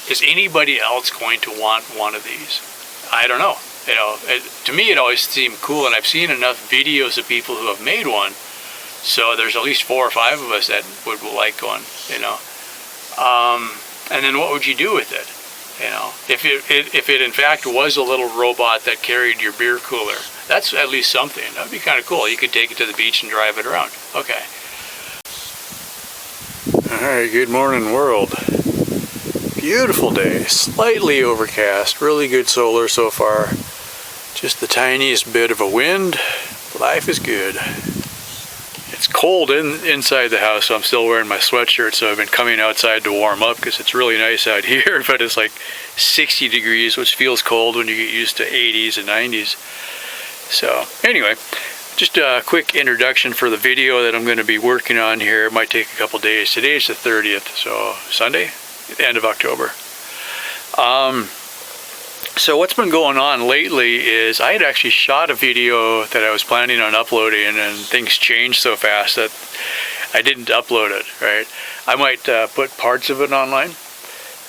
is anybody else going to want one of these? I don't know. You know, to me it always seemed cool, and I've seen enough videos of people who have made one, so there's at least 4 or 5 of us that would like one, you know. And then what would you do with it? You know, if it in fact was a little robot that carried your beer cooler, that's at least something. That'd be kind of cool. You could take it to the beach and drive it around. Okay. Alright, good morning world. Beautiful day, slightly overcast, really good solar so far. Just the tiniest bit of a wind. Life is good. It's cold inside the house, so I'm still wearing my sweatshirt, so I've been coming outside to warm up because it's really nice out here, but it's like 60 degrees, which feels cold when you get used to 80s and 90s. So anyway, just a quick introduction for the video that I'm going to be working on here. It might take a couple days. Today is the 30th, so Sunday, end of October. So what's been going on lately is I had actually shot a video that I was planning on uploading, and things changed so fast that I didn't upload it, right? I might put parts of it online.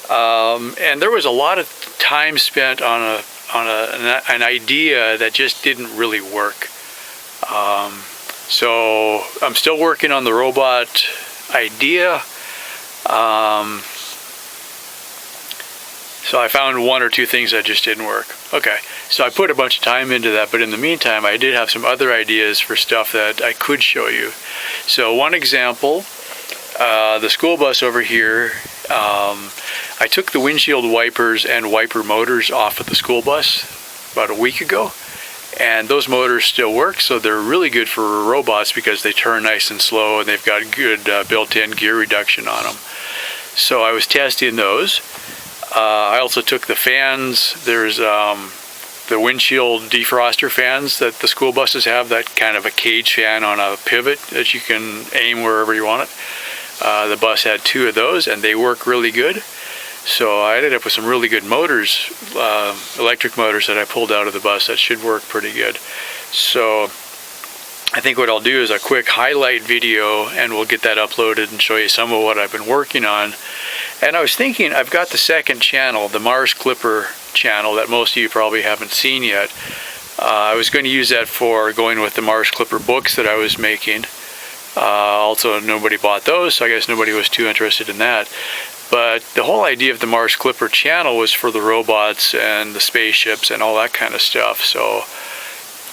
And there was a lot of time spent on an idea that just didn't really work. So I'm still working on the robot idea. So I found 1 or 2 things that just didn't work. Okay, so I put a bunch of time into that, but in the meantime I did have some other ideas for stuff that I could show you. So one example, the school bus over here, I took the windshield wipers and wiper motors off of the school bus about a week ago, and those motors still work, so they're really good for robots because they turn nice and slow and they've got good built-in gear reduction on them. So I was testing those. I also took the fans. There's the windshield defroster fans that the school buses have, that kind of a cage fan on a pivot that you can aim wherever you want it. The bus had 2 of those and they work really good. So I ended up with some really good motors, electric motors that I pulled out of the bus that should work pretty good. So I think what I'll do is a quick highlight video, and we'll get that uploaded and show you some of what I've been working on. And I was thinking, I've got the second channel, the Mars Clipper channel, that most of you probably haven't seen yet. I was going to use that for going with the Mars Clipper books that I was making. Also, nobody bought those, so I guess nobody was too interested in that. But the whole idea of the Mars Clipper channel was for the robots and the spaceships and all that kind of stuff. So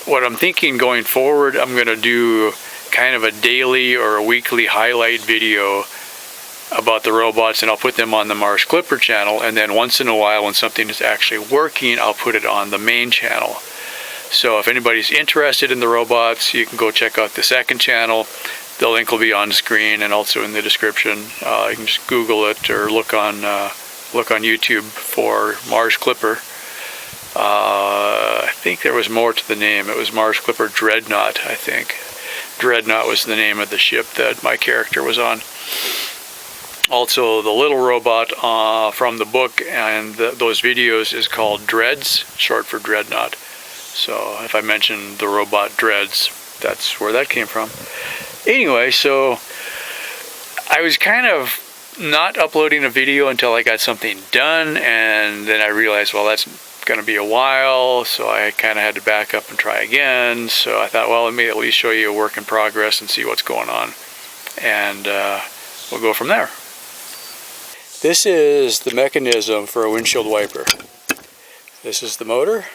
what I'm thinking going forward, I'm going to do kind of a daily or a weekly highlight video about the robots, and I'll put them on the Mars Clipper channel, and then once in a while when something is actually working, I'll put it on the main channel. So if anybody's interested in the robots, you can go check out the second channel. The link will be on screen and also in the description. You can just Google it or look on YouTube for Mars Clipper. I think there was more to the name. It was Mars Clipper Dreadnought, I think. Dreadnought was the name of the ship that my character was on. Also, the little robot from the book and those videos is called Dreads, short for Dreadnought. So if I mentioned the robot Dreads, that's where that came from. Anyway, so I was kind of not uploading a video until I got something done, and then I realized, well, that's going to be a while, so I kind of had to back up and try again. So I thought, well, let me at least show you a work in progress and see what's going on, and we'll go from there. This is the mechanism for a windshield wiper. This is the motor.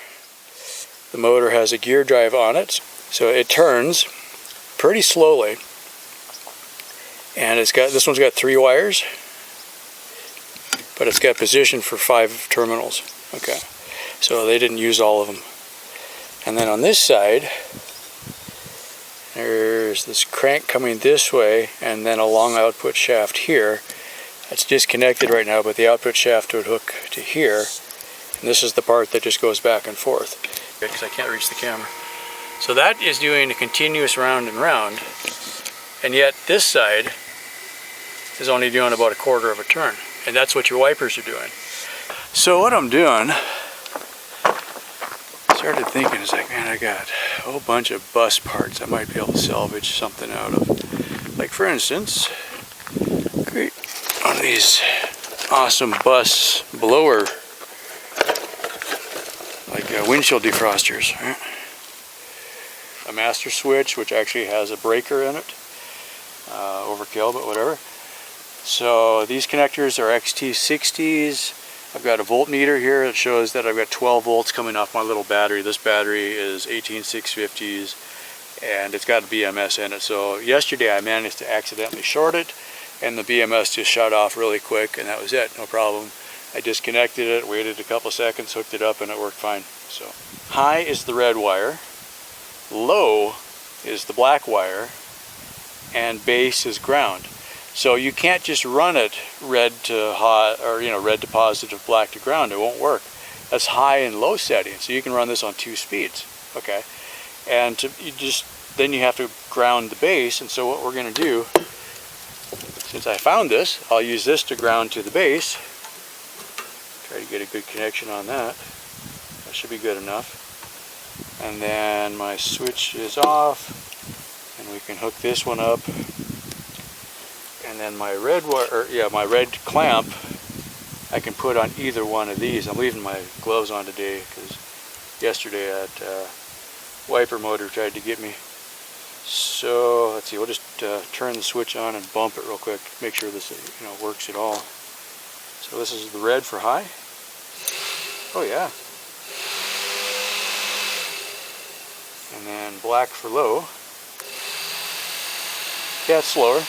The motor has a gear drive on it, so it turns pretty slowly, and this one's got 3 wires, but it's got position for 5 terminals. Okay, so they didn't use all of them. And then on this side, there's this crank coming this way, and then a long output shaft here. That's disconnected right now, but the output shaft would hook to here, and this is the part that just goes back and forth, because I can't reach the camera. So that is doing a continuous round and round, and yet this side is only doing about 1/4 of a turn, and that's what your wipers are doing. So what I'm doing, I started thinking, is like, man, I got a whole bunch of bus parts I might be able to salvage something out of. Like for instance, great, one of these awesome bus blower, like windshield defrosters. Right? A master switch, which actually has a breaker in it. Overkill, but whatever. So these connectors are XT60s. I've got a voltmeter here that shows that I've got 12 volts coming off my little battery. This battery is 18650s and it's got a BMS in it. So yesterday I managed to accidentally short it and the BMS just shut off really quick and that was it, no problem. I disconnected it, waited a couple seconds, hooked it up and it worked fine. So high is the red wire, low is the black wire, and base is ground. So you can't just run it red to hot, or red to positive, black to ground. It won't work. That's high and low setting. So you can run this on 2 speeds. Okay, and then you have to ground the base. And so what we're going to do, since I found this, I'll use this to ground to the base. Try to get a good connection on that. That should be good enough. And then my switch is off, and we can hook this one up. And then my red wire, my red clamp, I can put on either one of these. I'm leaving my gloves on today because yesterday that wiper motor tried to get me. So let's see, we'll just turn the switch on and bump it real quick, make sure this works at all. So this is the red for high. Oh yeah. And then black for low. Yeah, it's slower.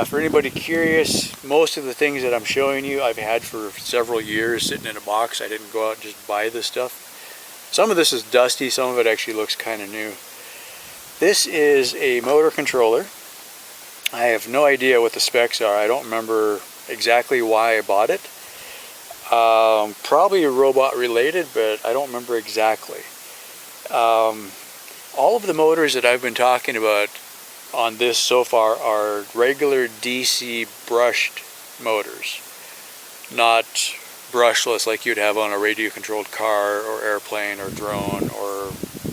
For anybody curious, most of the things that I'm showing you I've had for several years sitting in a box. I didn't go out and just buy this stuff. Some of this is dusty, some of it actually looks kind of new. This is a motor controller. I have no idea what the specs are. I don't remember exactly why I bought it. Probably robot related, but I don't remember exactly. All of the motors that I've been talking about on this so far are regular DC brushed motors, not brushless like you'd have on a radio controlled car or airplane or drone or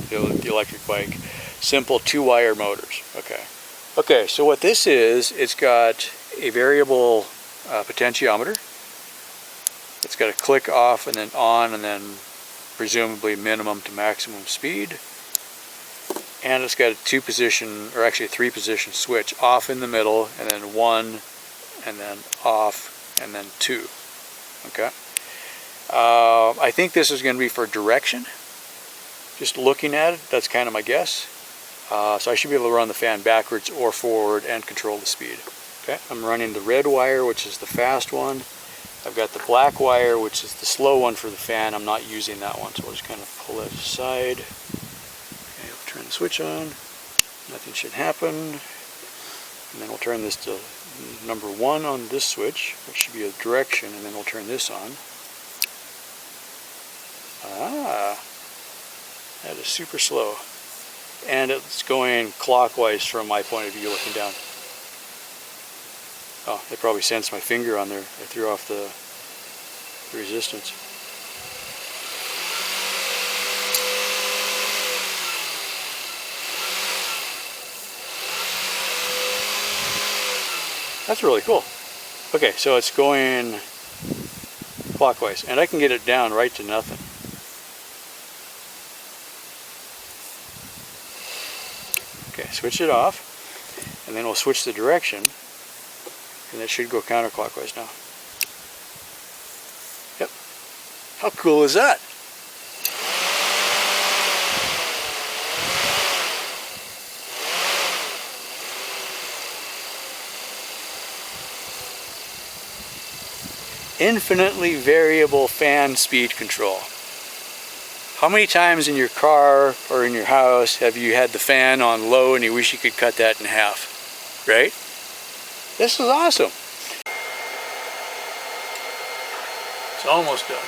the electric bike. Simple 2-wire motors. Okay, so what this is, it's got a variable potentiometer. It's got a click off and then on and then presumably minimum to maximum speed. And it's got a 2-position, or actually a 3-position switch, off in the middle, and then 1, and then off, and then 2. Okay. I think this is going to be for direction. Just looking at it, that's kind of my guess. So I should be able to run the fan backwards or forward and control the speed. Okay. I'm running the red wire, which is the fast one. I've got the black wire, which is the slow one for the fan. I'm not using that one, so I'll just kind of pull it aside. Turn the switch on, nothing should happen, and then we'll turn this to number 1 on this switch, which should be a direction, and then we'll turn this on. That is super slow, and it's going clockwise from my point of view looking down. Oh, they probably sensed my finger on there. I threw off the resistance. That's really cool. Okay, so it's going clockwise, and I can get it down right to nothing. Okay, switch it off, and then we'll switch the direction, and it should go counterclockwise now. Yep. How cool is that? Infinitely variable fan speed control. How many times in your car or in your house have you had the fan on low and you wish you could cut that in half, right? This is awesome. It's almost done.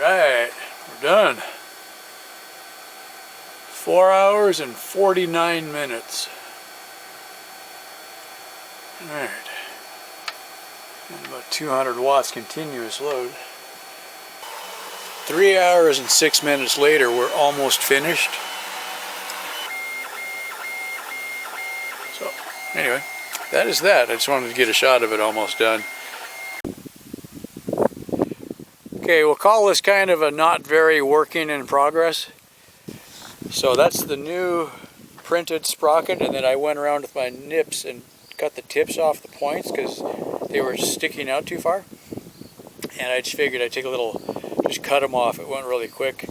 Alright, we're done. 4 hours and 49 minutes. Alright. And about 200 watts continuous load. 3 hours and 6 minutes later, we're almost finished. So, anyway, that is that. I just wanted to get a shot of it almost done. Okay, we'll call this kind of a not very working in progress. So that's the new printed sprocket, and then I went around with my nips and cut the tips off the points because they were sticking out too far. And I just figured I'd take a little, just cut them off. It went really quick.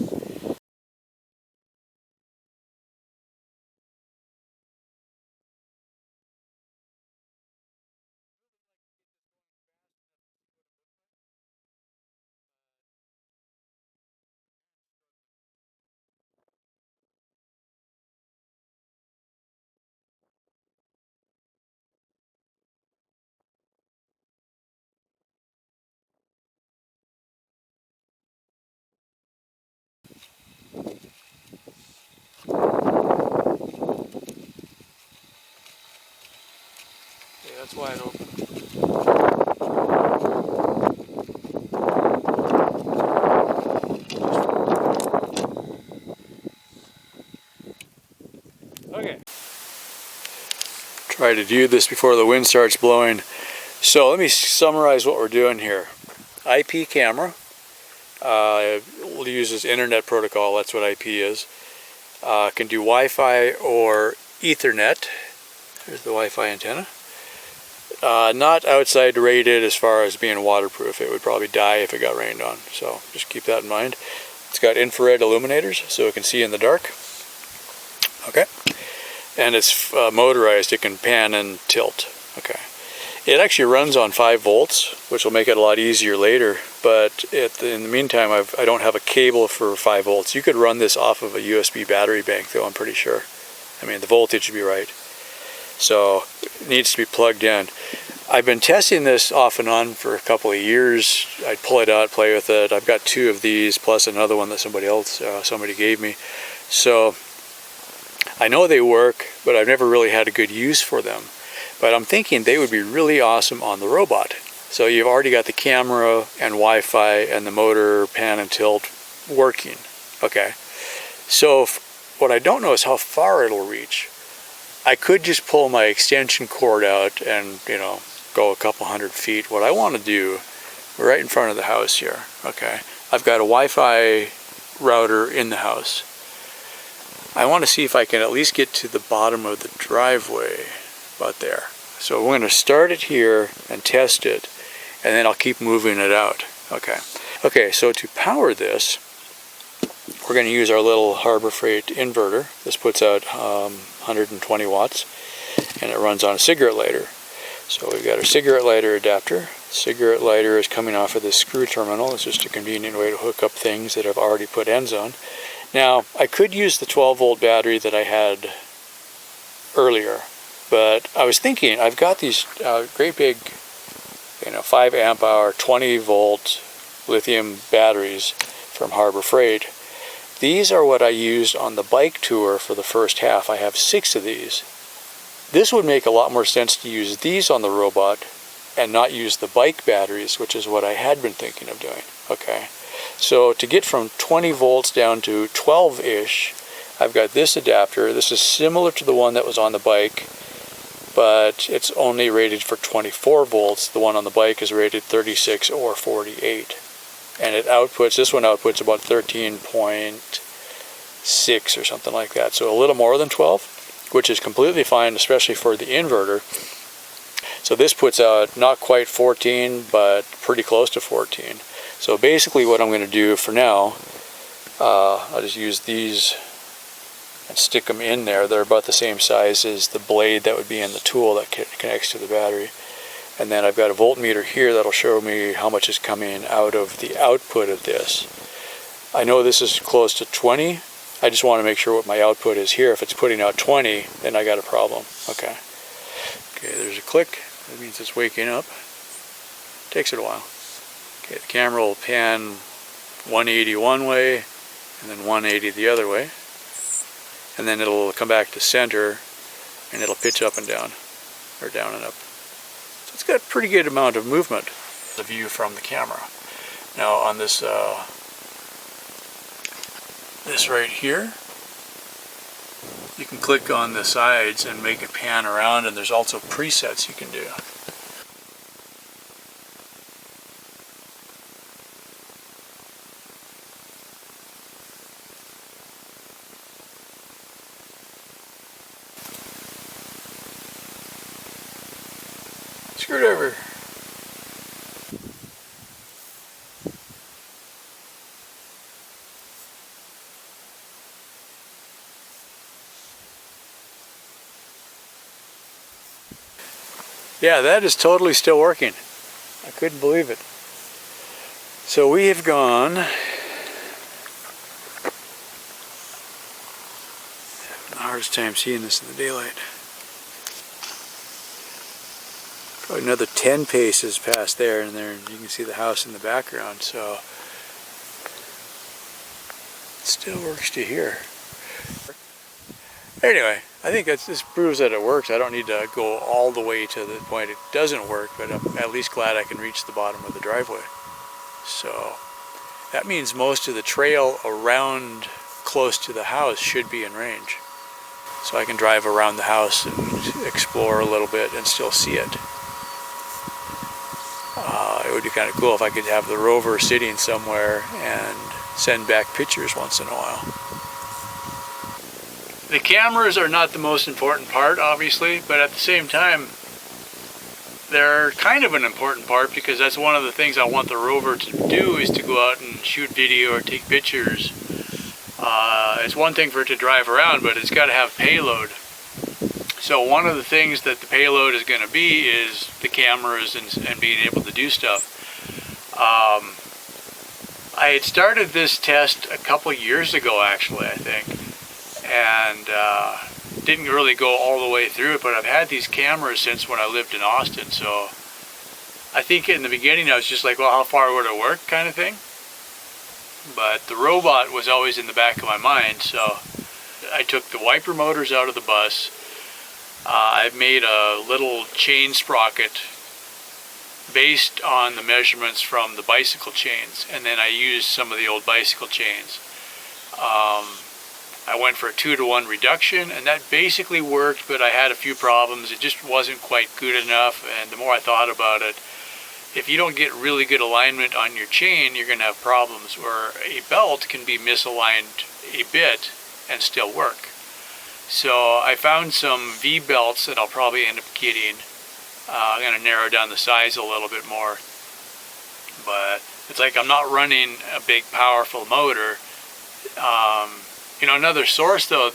Okay, that's wide open. Okay. Try to do this before the wind starts blowing. So let me summarize what we're doing here. IP camera. Uses internet protocol, that's what IP is. Can do Wi-Fi or Ethernet. There's the Wi-Fi antenna. Not outside rated as far as being waterproof. It would probably die if it got rained on. So just keep that in mind. It's got infrared illuminators so it can see in the dark. Okay. And it's motorized. It can pan and tilt. Okay. It actually runs on 5 volts, which will make it a lot easier later. But in the meantime, I don't have a cable for 5 volts. You could run this off of a USB battery bank, though, I'm pretty sure. I mean, the voltage would be right. So it needs to be plugged in. I've been testing this off and on for a couple of years. I'd pull it out, play with it. I've got 2 of these, plus another one that somebody gave me. So I know they work, but I've never really had a good use for them. But I'm thinking they would be really awesome on the robot. So you've already got the camera and Wi-Fi and the motor, pan and tilt working. Okay. So what I don't know is how far it'll reach. I could just pull my extension cord out and, you know, go a couple hundred feet. What I want to do, right in front of the house here, okay, I've got a Wi-Fi router in the house. I want to see if I can at least get to the bottom of the driveway. About there. So we're going to start it here and test it, and then I'll keep moving it out. Okay. Okay, so to power this, we're going to use our little Harbor Freight inverter. This puts out 120 watts, and it runs on a cigarette lighter. So we've got our cigarette lighter adapter. Cigarette lighter is coming off of this screw terminal. It's just a convenient way to hook up things that I've already put ends on. Now, I could use the 12-volt battery that I had earlier. But I was thinking, I've got these great big, 5 amp hour, 20 volt lithium batteries from Harbor Freight. These are what I used on the bike tour for the first half. I have 6 of these. This would make a lot more sense to use these on the robot and not use the bike batteries, which is what I had been thinking of doing. Okay, so to get from 20 volts down to 12-ish, I've got this adapter. This is similar to the one that was on the bike, but it's only rated for 24 volts. The one on the bike is rated 36 or 48. And it outputs, this one outputs about 13.6 or something like that. So a little more than 12, which is completely fine, especially for the inverter. So this puts out not quite 14, but pretty close to 14. So basically what I'm going to do for now, I'll just use these and stick them in there. They're about the same size as the blade that would be in the tool that connects to the battery. And then I've got a voltmeter here that'll show me how much is coming out of the output of this. I know this is close to 20. I just want to make sure what my output is here. If it's putting out 20, then I got a problem. Okay. Okay, there's a click. That means it's waking up. Takes it a while. Okay, the camera will pan 180 one way and then 180 the other way. And then it'll come back to center and it'll pitch up and down, or down and up. So it's got a pretty good amount of movement. The view from the camera. Now on this this right here, you can click on the sides and make it pan around, and there's also presets you can do. Screwdriver. Yeah, that is totally still working. I couldn't believe it. So we have gone the hardest time seeing this in the daylight. Probably another 10 paces past there, and there you can see the house in the background. So it still works to here. Anyway, I think this proves that it works. I don't need to go all the way to the point it doesn't work, but I'm at least glad I can reach the bottom of the driveway. So that means most of the trail around close to the house should be in range. So I can drive around the house and explore a little bit and still see it. It would be kind of cool if I could have the rover sitting somewhere and send back pictures once in a while. The cameras are not the most important part, obviously, but at the same time, they're kind of an important part because that's one of the things I want the rover to do, is to go out and shoot video or take pictures. It's one thing for it to drive around, but it's got to have payload. So one of the things that the payload is going to be is the cameras and being able to do stuff. I had started this test a couple years ago, actually, I think, and didn't really go all the way through it, but I've had these cameras since when I lived in Austin, so I think in the beginning I was just like, well, how far would it work kind of thing? But the robot was always in the back of my mind, so I took the wiper motors out of the bus. I've made a little chain sprocket based on the measurements from the bicycle chains, and then I used some of the old bicycle chains. I went for a 2-to-1 reduction, and that basically worked, but I had a few problems. It just wasn't quite good enough, and the more I thought about it, if you don't get really good alignment on your chain, you're going to have problems where a belt can be misaligned a bit and still work. So I found some V belts that I'll probably end up getting. I'm going to narrow down the size a little bit more, but it's like I'm not running a big powerful motor. You know, another source though,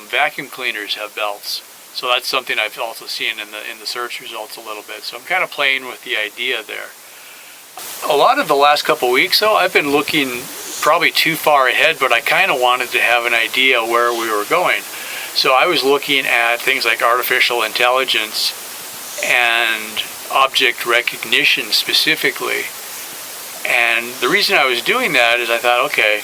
vacuum cleaners have belts, so that's something I've also seen in the search results a little bit. So I'm kind of playing with the idea there. A lot of the last couple weeks though, I've been looking probably too far ahead, but I kind of wanted to have an idea where we were going. So I was looking at things like artificial intelligence and object recognition specifically. And the reason I was doing that is I thought, okay,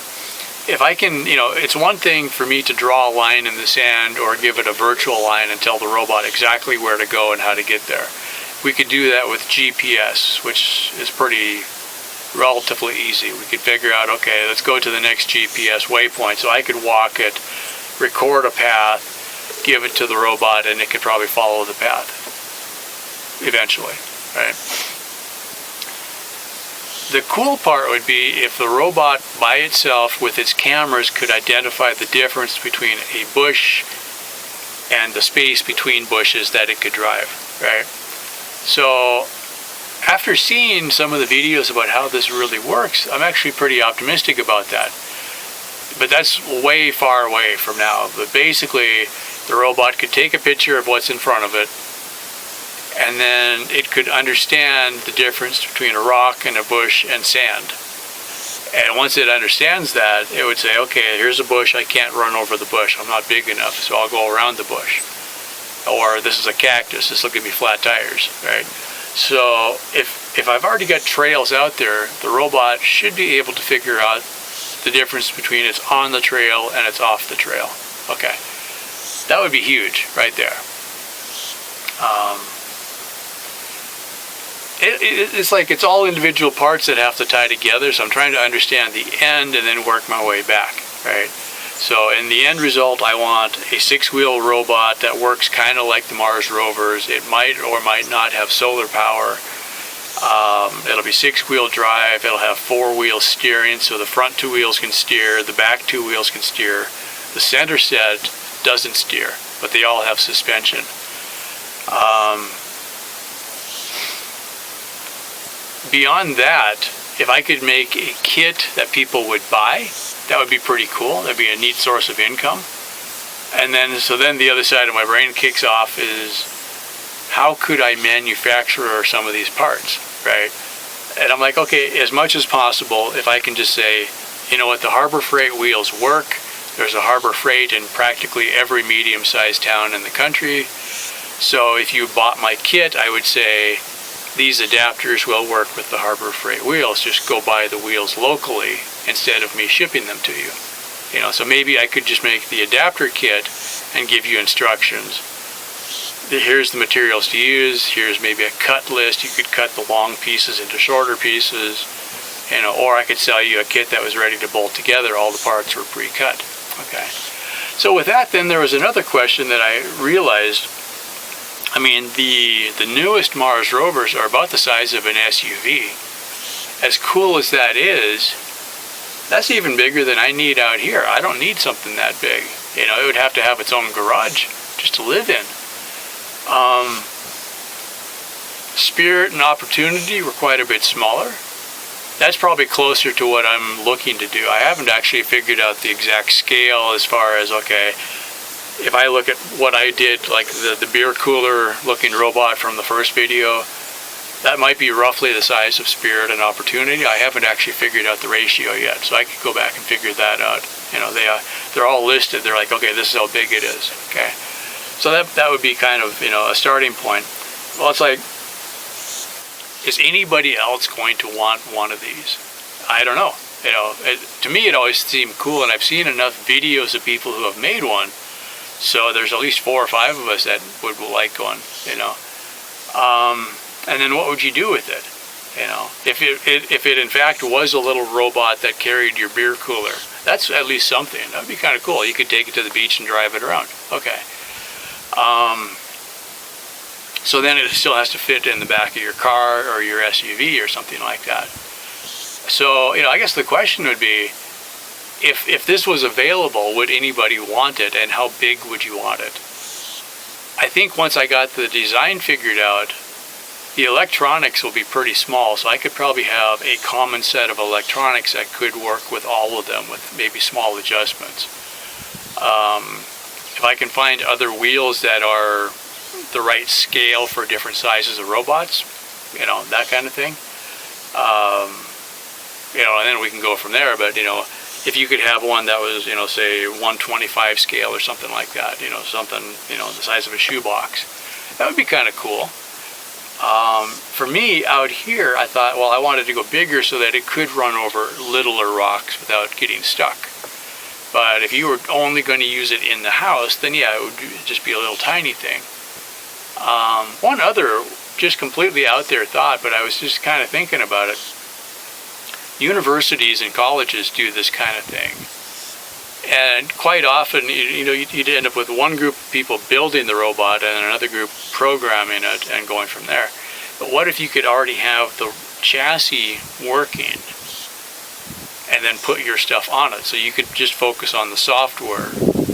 if I can, you know, it's one thing for me to draw a line in the sand or give it a virtual line and tell the robot exactly where to go and how to get there. We could do that with GPS, which is pretty relatively easy. We could figure out, okay, let's go to the next GPS waypoint. So I could walk it, record a path, give it to the robot, and it could probably follow the path eventually, right? The cool part would be if the robot by itself with its cameras could identify the difference between a bush and the space between bushes that it could drive, right? So after seeing some of the videos about how this really works, I'm actually pretty optimistic about that. But that's way far away from now. But basically, the robot could take a picture of what's in front of it, and then it could understand the difference between a rock and a bush and sand. And once it understands that, it would say, okay, here's a bush, I can't run over the bush, I'm not big enough, so I'll go around the bush. Or this is a cactus, this will give me flat tires, right? So if I've already got trails out there, the robot should be able to figure out the difference between it's on the trail and it's off the trail. Okay, that would be huge right there. it's like it's all individual parts that have to tie together, so I'm trying to understand the end and then work my way back, right? So in the end result, I want a 6-wheel robot that works kind of like the Mars rovers. It might or might not have solar power. It'll be 6-wheel drive. It'll have 4-wheel steering, so the front 2 wheels can steer, the back 2 wheels can steer. The center set doesn't steer, but they all have suspension. Beyond that, if I could make a kit that people would buy, that would be pretty cool. That'd be a neat source of income. And then, so then the other side of my brain kicks off is, how could I manufacture some of these parts, right? And I'm like, okay, as much as possible, if I can just say, you know what, the Harbor Freight wheels work. There's a Harbor Freight in practically every medium-sized town in the country. So if you bought my kit, I would say, these adapters will work with the Harbor Freight wheels. Just go buy the wheels locally instead of me shipping them to you. You know, so maybe I could just make the adapter kit and give you instructions. Here's the materials to use. Here's maybe a cut list. You could cut the long pieces into shorter pieces. You know, or I could sell you a kit that was ready to bolt together. All the parts were pre-cut. Okay. So with that, then there was another question that I realized. I mean, the newest Mars rovers are about the size of an SUV. As cool as that is, that's even bigger than I need out here. I don't need something that big. You know, it would have to have its own garage just to live in. Spirit and Opportunity were quite a bit smaller. That's probably closer to what I'm looking to do. I haven't actually figured out the exact scale as far as, okay, if I look at what I did, like the beer cooler looking robot from the first video, that might be roughly the size of Spirit and Opportunity. I haven't actually figured out the ratio yet, so I could go back and figure that out. You know, they're all listed. They're like, okay, this is how big it is. Okay, so that would be kind of, you know, a starting point. Well, it's like, is anybody else going to want one of these? I don't know. You know, to me it always seemed cool, and I've seen enough videos of people who have made one, so there's at least 4 or 5 of us that would like one. You know, and then what would you do with it? You know, if it in fact was a little robot that carried your beer cooler, that's at least something. That would be kind of cool. You could take it to the beach and drive it around. Okay. So then it still has to fit in the back of your car or your SUV or something like that. So, you know, I guess the question would be, if this was available, would anybody want it, and how big would you want it? I think once I got the design figured out, the electronics will be pretty small, so I could probably have a common set of electronics that could work with all of them with maybe small adjustments. If I can find other wheels that are the right scale for different sizes of robots, you know, that kind of thing. You know, and then we can go from there. But, you know, if you could have one that was, you know, say 125 scale or something like that, you know, something, you know, the size of a shoebox, that would be kind of cool. For me, out here, I thought, well, I wanted to go bigger so that it could run over littler rocks without getting stuck. But if you were only going to use it in the house, then yeah, it would just be a little tiny thing. One other just completely out there thought, but I was just kind of thinking about it. Universities and colleges do this kind of thing. And quite often, you know, you'd end up with one group of people building the robot and another group programming it and going from there. But what if you could already have the chassis working and then put your stuff on it, so you could just focus on the software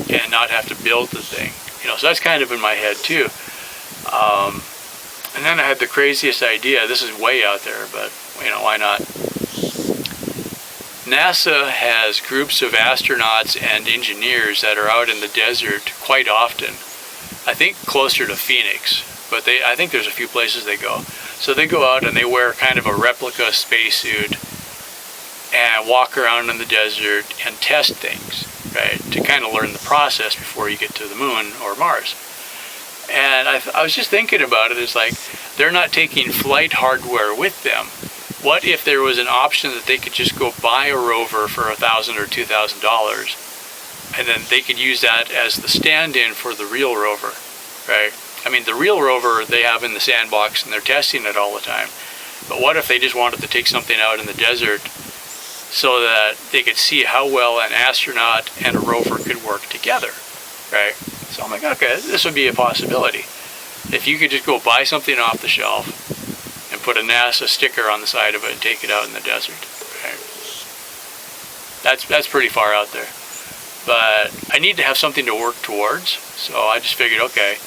and not have to build the thing? You know, so that's kind of in my head too. And then I had the craziest idea. This is way out there, but, you know, why not? NASA has groups of astronauts and engineers that are out in the desert quite often. I think closer to Phoenix, but I think there's a few places they go. So they go out and they wear kind of a replica spacesuit and walk around in the desert and test things, right? To kind of learn the process before you get to the moon or Mars. And I was just thinking about it. It's like, they're not taking flight hardware with them. What if there was an option that they could just go buy a rover for $1,000 or $2,000, and then they could use that as the stand-in for the real rover, right? I mean, the real rover they have in the sandbox and they're testing it all the time. But what if they just wanted to take something out in the desert so that they could see how well an astronaut and a rover could work together, right? So I'm like, okay, this would be a possibility. If you could just go buy something off the shelf and put a NASA sticker on the side of it and take it out in the desert, right? That's pretty far out there. But I need to have something to work towards, so I just figured, okay,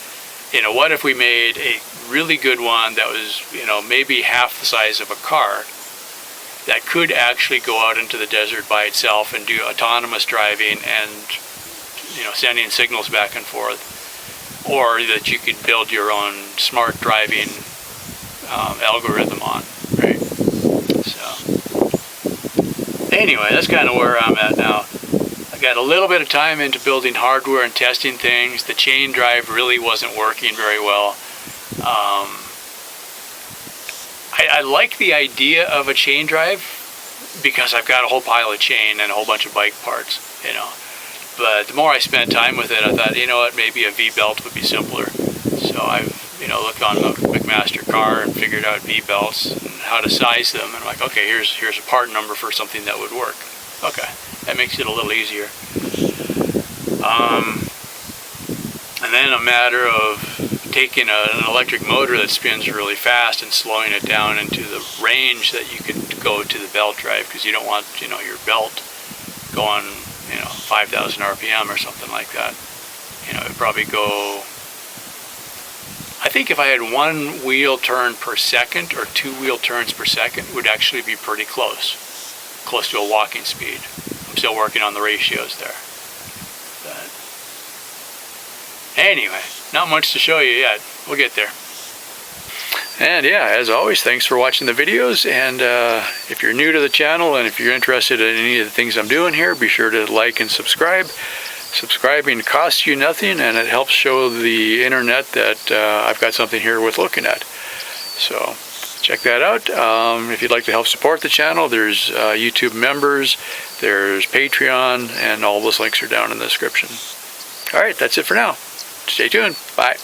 what if we made a really good one that was, maybe half the size of a car that could actually go out into the desert by itself and do autonomous driving and, sending signals back and forth, or that you could build your own smart driving algorithm on, right? So anyway, that's kind of where I'm at now. I got a little bit of time into building hardware and testing things. The chain drive really wasn't working very well. I like the idea of a chain drive because I've got a whole pile of chain and a whole bunch of bike parts, But the more I spent time with it, I thought, what, maybe a V-belt would be simpler. So I've, looked on the McMaster car and figured out V-belts and how to size them. And I'm like, okay, here's a part number for something that would work. Okay, that makes it a little easier. And then a matter of taking an electric motor that spins really fast and slowing it down into the range that you could go to the belt drive, because you don't want, your belt going, 5,000 RPM or something like that. It'd probably go, I think if I had 1 wheel turn per second or 2 wheel turns per second, it would actually be pretty close to a walking speed. I'm still working on the ratios there. But anyway, not much to show you yet. We'll get there. And yeah, as always, thanks for watching the videos. And if you're new to the channel and if you're interested in any of the things I'm doing here, be sure to like and subscribe. Subscribing costs you nothing, and it helps show the internet that I've got something here worth looking at. So check that out. If you'd like to help support the channel, there's YouTube members, there's Patreon, and all those links are down in the description. All right, that's it for now. Stay tuned. Bye.